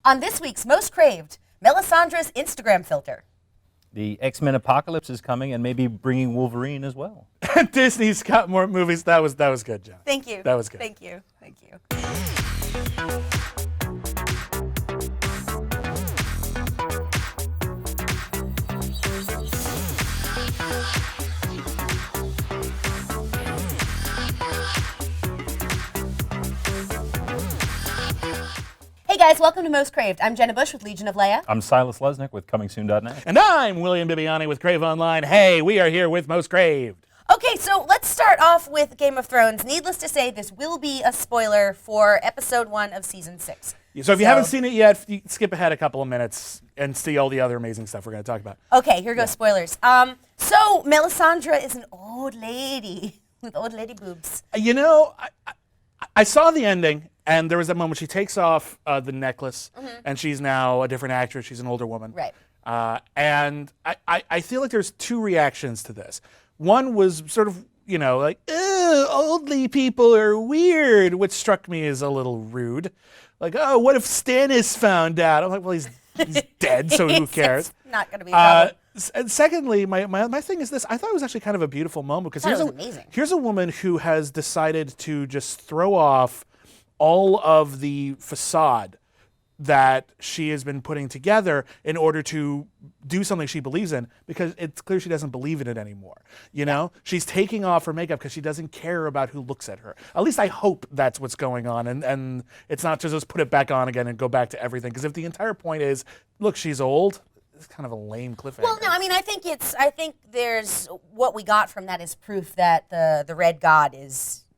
On this week's Most Craved, Melisandre's Instagram filter. The X-Men Apocalypse is coming and maybe bringing Wolverine as well. Disney's got more movies. That was good, John. Thank you. That was good. Thank you. Thank you. Hey guys, welcome to Most Craved. I'm Jenna Bush with Legion of Leia. I'm Silas Lesnick with ComingSoon.net. And I'm William Bibiani with Crave Online. Hey, we are here with Most Craved. Okay, so let's start off with Game of Thrones. Needless to say, this will be a spoiler for episode 1 of season 6. So if you haven't seen it yet, you skip ahead a couple of minutes and see all the other amazing stuff we're going to talk about. Okay, here goes spoilers. So Melisandre is an old lady with old lady boobs. You know, I saw the ending, and there was that moment she takes off the necklace, and she's now a different actress. She's an older woman. Right. And I feel like there's two reactions to this. One was sort of, you know, like, oldly people are weird, which struck me as a little rude. Like, oh, what if Stannis found out? I'm like, well, he's dead, so who cares? It's not going to be a problem. And secondly, my thing is this. I thought it was actually kind of a beautiful moment because here's a woman who has decided to just throw off all of the facade that she has been putting together in order to do something she believes in, because it's clear she doesn't believe in it anymore. You know, she's taking off her makeup because she doesn't care about who looks at her. At least I hope that's what's going on, and it's not to just put it back on again and go back to everything. Because if the entire point is, look, she's old, it's kind of a lame cliffhanger. Well, no, I mean, I think there's what we got from that is proof that the Red God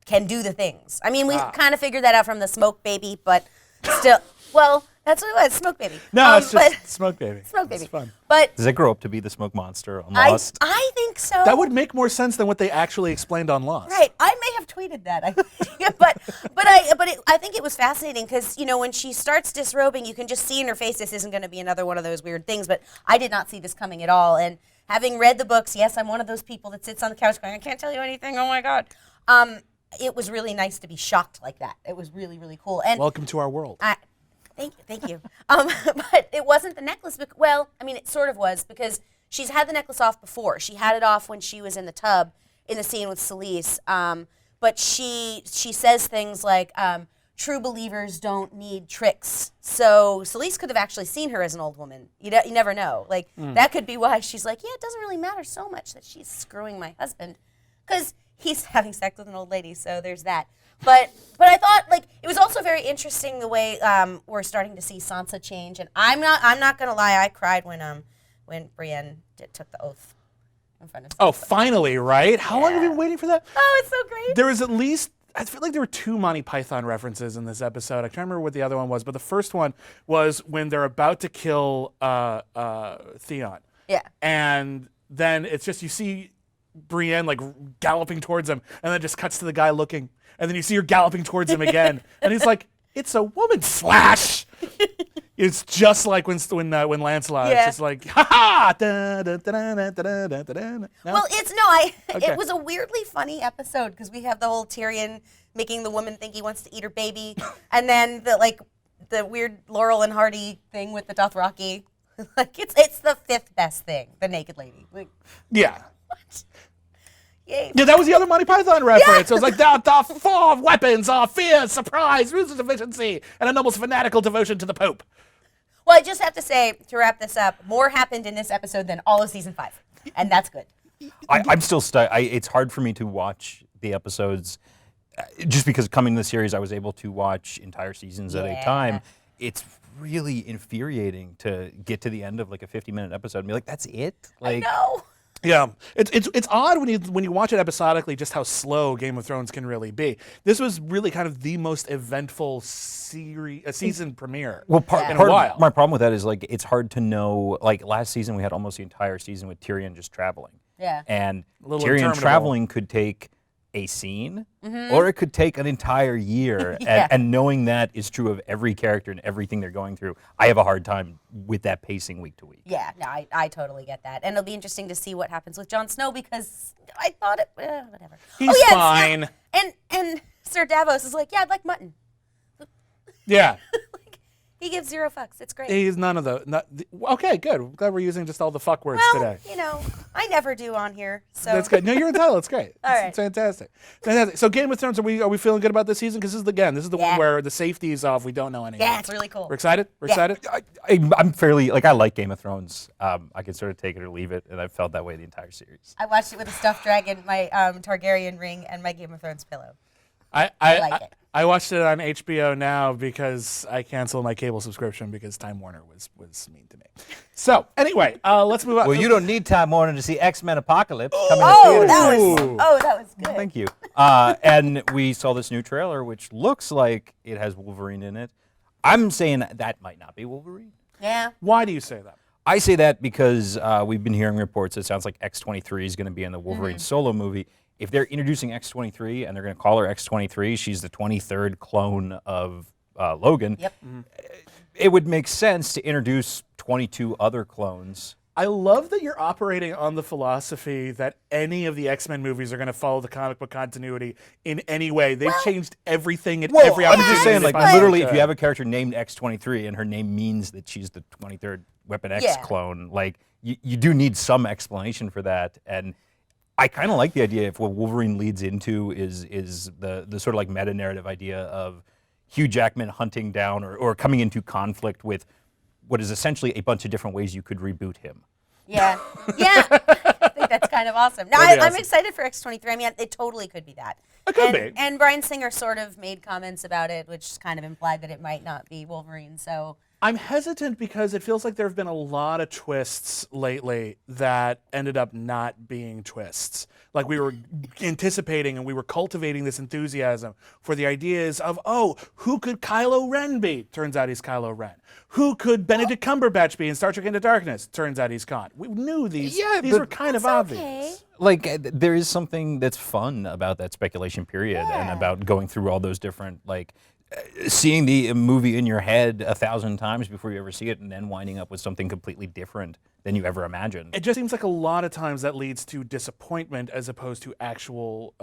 can do the things. I mean, we kind of figured that out from the Smoke Baby, but still, well, that's what it was, Smoke Baby. No, it's just Smoke Baby. Smoke Baby. It's fun. But Does it grow up to be the smoke monster on Lost? I think so. That would make more sense than what they actually explained on Lost. Right. I may have tweeted that. I think it was fascinating because, you know, when she starts disrobing, you can just see in her face this isn't going to be another one of those weird things, but I did not see this coming at all. And having read the books, yes, I'm one of those people that sits on the couch going, I can't tell you anything, oh my God. It was really nice to be shocked like that. It was really, really cool. And welcome to our world. Thank you. But it wasn't the necklace. Well, I mean, it sort of was because she's had the necklace off before. She had it off when she was in the tub in the scene with Selyse. But she says things like, true believers don't need tricks. So Selyse could have actually seen her as an old woman. You never know. Like, that could be why she's like, yeah, it doesn't really matter so much that she's screwing my husband. Because he's having sex with an old lady, so there's that. But I thought, like, it was also very interesting the way we're starting to see Sansa change. And I'm not gonna lie, I cried when Brienne took the oath in front of Sansa. Oh, finally, right? How long have you been waiting for that? Oh, it's so great. There was at least, I feel like there were 2 Monty Python references in this episode. I can't remember what the other one was, but the first one was when they're about to kill Theon. Yeah. And then it's just, you see Brienne like galloping towards him, and then it just cuts to the guy looking, and then you see her galloping towards him again, and he's like, "It's a woman slash." It's just like when Lancelot. It's just like, ha ha. Well, it was a weirdly funny episode because we have the whole Tyrion making the woman think he wants to eat her baby, and then the weird Laurel and Hardy thing with the Dothraki. Like it's the 5th best thing, the naked lady. Like, yeah. what? Yay. Yeah, that was the other Monty Python reference. It was like, the 4 weapons are fear, surprise, ruthless efficiency, and a noble's fanatical devotion to the Pope. Well, I just have to say, to wrap this up, more happened in this episode than all of season 5, and that's good. I'm still stuck. It's hard for me to watch the episodes, just because coming to the series, I was able to watch entire seasons at a time. It's really infuriating to get to the end of like a 50-minute episode and be like, that's it? Like, I know. Yeah, it's odd when you watch it episodically just how slow Game of Thrones can really be. This was really kind of the most eventful season premiere in a while. My problem with that is like it's hard to know. Like last season, we had almost the entire season with Tyrion just traveling. Yeah, and Tyrion traveling could take a scene, or it could take an entire year. And knowing that is true of every character and everything they're going through, I have a hard time with that pacing week to week. Yeah, no, I totally get that. And it'll be interesting to see what happens with Jon Snow because I thought it, whatever. He's fine. And Sir Davos is like, yeah, I'd like mutton. Yeah. He gives 0 fucks. It's great. He's none of the. Okay, good. I'm glad we're using just all the fuck words today. You know, I never do on here, so That's good. No, you're entitled. It's great. All right. It's fantastic. Fantastic. So Game of Thrones, are we feeling good about this season? Because this is the one where the safety is off. We don't know anything. Yeah, it's really cool. We're excited. We're excited. I'm fairly I like Game of Thrones. I can sort of take it or leave it, and I've felt that way the entire series. I watched it with a stuffed dragon, my Targaryen ring, and my Game of Thrones pillow. I like it. I watched it on HBO now because I canceled my cable subscription because Time Warner was mean to me. So anyway, let's move on. Well, you don't need Time Warner to see X-Men Apocalypse coming to Oh, theaters. that was good. Thank you. And we saw this new trailer, which looks like it has Wolverine in it. I'm saying that might not be Wolverine. Yeah. Why do you say that? I say that because we've been hearing reports. It sounds like X-23 is going to be in the Wolverine solo movie. If they're introducing X-23 and they're going to call her X-23, she's the 23rd clone of Logan. Yep. It would make sense to introduce 22 other clones. I love that you're operating on the philosophy that any of the X-Men movies are going to follow the comic book continuity in any way. They've changed everything at every I'm opportunity. just saying, like, they literally, find. if you have a character named X-23 and her name means that she's the 23rd Weapon X clone, like, you do need some explanation for that. And I kind of like the idea if what Wolverine leads into is the sort of like meta-narrative idea of Hugh Jackman hunting down or coming into conflict with what is essentially a bunch of different ways you could reboot him. Yeah. Yeah. I think that's kind of awesome. No, I'm excited for X-23. I mean, it totally could be that. It could be. And Bryan Singer sort of made comments about it, which kind of implied that it might not be Wolverine. So I'm hesitant because it feels like there have been a lot of twists lately that ended up not being twists. Like we were anticipating and we were cultivating this enthusiasm for the ideas of, who could Kylo Ren be? Turns out he's Kylo Ren. Who could Benedict Cumberbatch be in Star Trek Into Darkness? Turns out he's Khan. We knew these. These were kind of obvious. okay. Like, there is something that's fun about that speculation period and about going through all those different, like, seeing the movie in your head 1,000 times before you ever see it and then winding up with something completely different than you ever imagined. It just seems like a lot of times that leads to disappointment as opposed to actual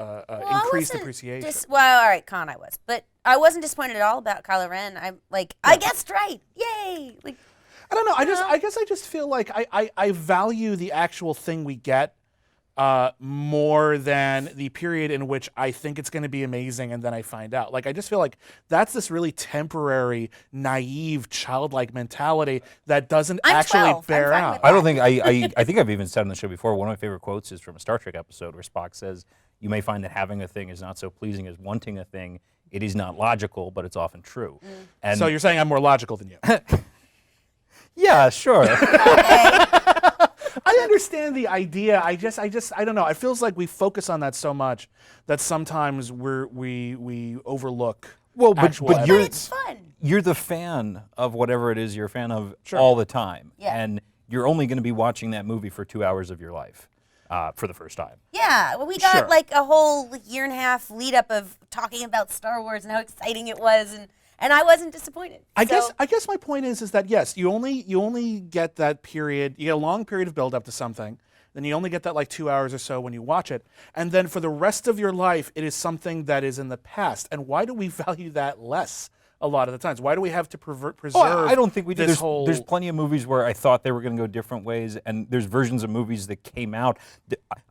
increased appreciation. Well, all right, Khan, I was. But I wasn't disappointed at all about Kylo Ren. I'm like, I guessed right. Yay. Like, I don't know. I guess I just feel like I value the actual thing we get more than the period in which I think it's going to be amazing and then I find out. Like, I just feel like that's this really temporary, naive, childlike mentality that doesn't actually 12. bear I'm fine out. with I don't think I think I've even said on the show before. One of my favorite quotes is from a Star Trek episode where Spock says, "You may find that having a thing is not so pleasing as wanting a thing. It is not logical, but it's often true." And So you're saying I'm more logical than you. yeah, sure. I understand the idea. I don't know. It feels like we focus on that so much that sometimes we overlook. Well, actual but evidence. it's fun. you're the fan of whatever it is you're a fan of all the time, Yeah. and you're only going to be watching that movie for 2 hours of your life for the first time. Yeah, well, we got Sure. like a whole year and a half lead up of talking about Star Wars and how exciting it was, and I wasn't disappointed. I guess my point is that yes, you only get that period. You get a long period of build up to something. Then you only get that like 2 hours or so when you watch it, and then for the rest of your life, it is something that is in the past. And why do we value that less a lot of the times? Why do we have to preserve? I don't think we do. This whole There's plenty of movies where I thought they were going to go different ways, and there's versions of movies that came out.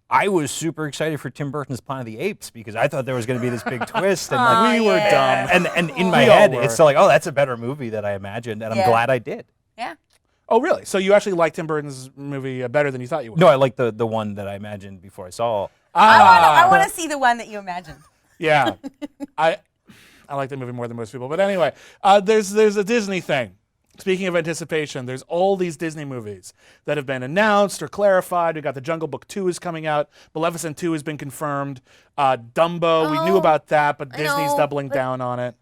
I was super excited for Tim Burton's Planet of the Apes because I thought there was going to be this big twist, and like, we were dumb. and in my We all head, were. it's still like, oh, that's a better movie than I imagined, and I'm glad I did. Yeah. Oh, really? So you actually liked Tim Burton's movie better than you thought you would? No, I like the one that I imagined before I saw. I want to see the one that you imagined. Yeah, I like the movie more than most people. But anyway, there's a Disney thing. Speaking of anticipation, there's all these Disney movies that have been announced or clarified. We got the Jungle Book 2 is coming out. Maleficent 2 has been confirmed. Dumbo, we knew about that, but Disney's know, doubling down on it.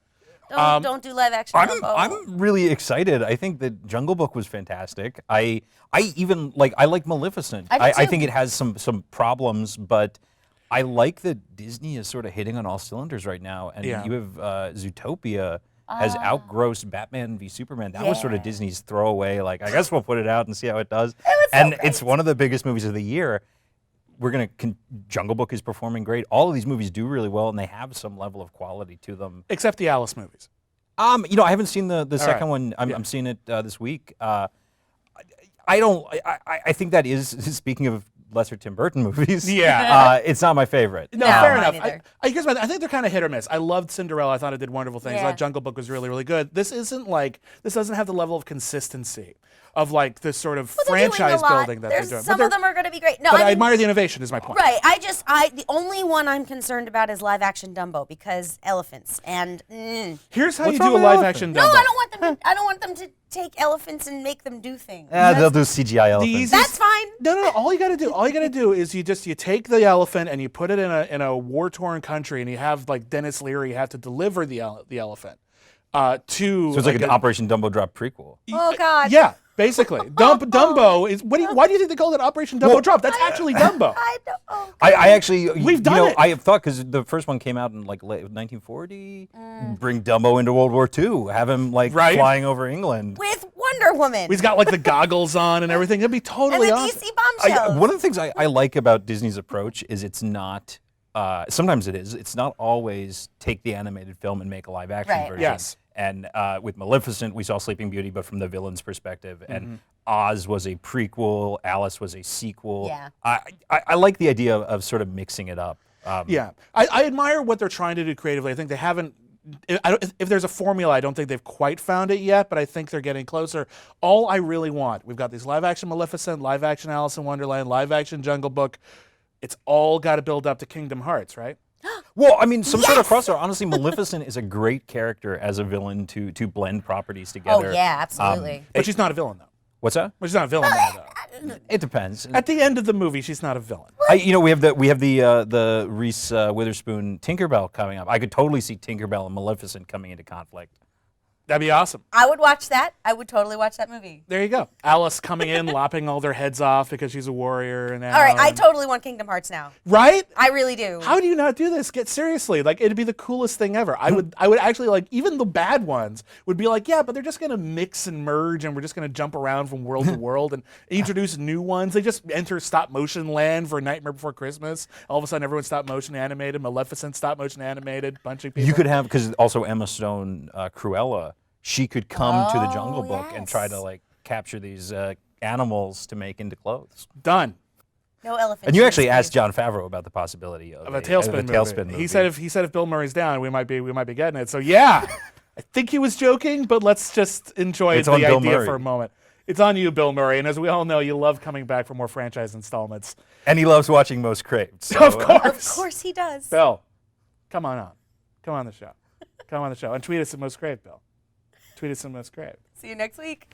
Don't do live action. Dumbo. I'm really excited. I think that Jungle Book was fantastic. I even like Maleficent. I do I too. think it has some problems, but I like that Disney is sort of hitting on all cylinders right now. And Yeah. you have Zootopia has outgrossed Batman v Superman. That was sort of Disney's throwaway. Like, I guess we'll put it out and see how it does. And it's one of the biggest movies of the year. Jungle Book is performing great. All of these movies do really well, and they have some level of quality to them. Except the Alice movies. I haven't seen the second one. I'm seeing it this week. I think that is, speaking of lesser Tim Burton movies. Yeah. It's not my favorite. No, fair enough. I think they're kind of hit or miss. I loved Cinderella. I thought it did wonderful things. I thought Jungle Book was really, really good. This doesn't have the level of consistency of like this sort of franchise building that they're doing. Some of them are going to be great. No, but I admire the innovation. Is my point. Right. The only one I'm concerned about is live action Dumbo because elephants and. Here's how you do a live action Dumbo. No, I don't want them to take elephants and make them do things. They'll do CGI elephants. That's fine. No. All you got to do is you take the elephant and you put it in a war-torn country and you have like Dennis Leary have to deliver the elephant to. So it's like an Operation Dumbo Drop prequel. Oh God. Yeah. Basically, Dumbo is. Why do you think they called it Operation Dumbo Drop? That's actually Dumbo. I actually, we've done it. I have thought because the first one came out in like late 1940. Bring Dumbo into World War II. Have him like flying over England with Wonder Woman. He's got like the goggles on and everything. It'd be totally and the awesome. DC bombshells. One of the things I like about Disney's approach is it's not. Sometimes it is. It's not always take the animated film and make a live action version. Yes. And with Maleficent, we saw Sleeping Beauty, but from the villain's perspective. And Oz was a prequel. Alice was a sequel. Yeah. I like the idea of sort of mixing it up. I admire what they're trying to do creatively. I think they haven't. If there's a formula, I don't think they've quite found it yet, but I think they're getting closer. All I really want, we've got these live action Maleficent, live action Alice in Wonderland, live action Jungle Book. It's all got to build up to Kingdom Hearts, right? Well, I mean, some sort of crossover. Honestly, Maleficent is a great character as a villain to blend properties together. Oh yeah, absolutely. But she's not a villain though. What's that? Well, she's not a villain though. It depends. At the end of the movie, she's not a villain. We have the Reese Witherspoon Tinkerbell coming up. I could totally see Tinkerbell and Maleficent coming into conflict. That'd be awesome. I would watch that. I would totally watch that movie. There you go. Alice coming in, lopping all their heads off because she's a warrior. And all right, I totally want Kingdom Hearts now. Right? I really do. How do you not do this? Get seriously. Like, it'd be the coolest thing ever. I would actually, like, even the bad ones would be like, yeah, but they're just going to mix and merge and we're just going to jump around from world to world and introduce new ones. They just enter stop motion land for Nightmare Before Christmas. All of a sudden, everyone's stop motion animated. Maleficent stop motion animated. Bunch of people. You could have, because also Emma Stone, Cruella, she could come to the Jungle Book and try to like capture these animals to make into clothes. Done. No elephants. And you actually asked Jon Favreau about the possibility of a tailspin movie. He said if Bill Murray's down, we might be getting it. So yeah, I think he was joking, but let's just enjoy the idea for a moment. It's on you, Bill Murray, and as we all know, you love coming back for more franchise installments. And he loves watching Most Craved. So, of course he does. Bill, come on the show, and tweet us at Most Craved, Bill. Tweet us at Most Craved. See you next week.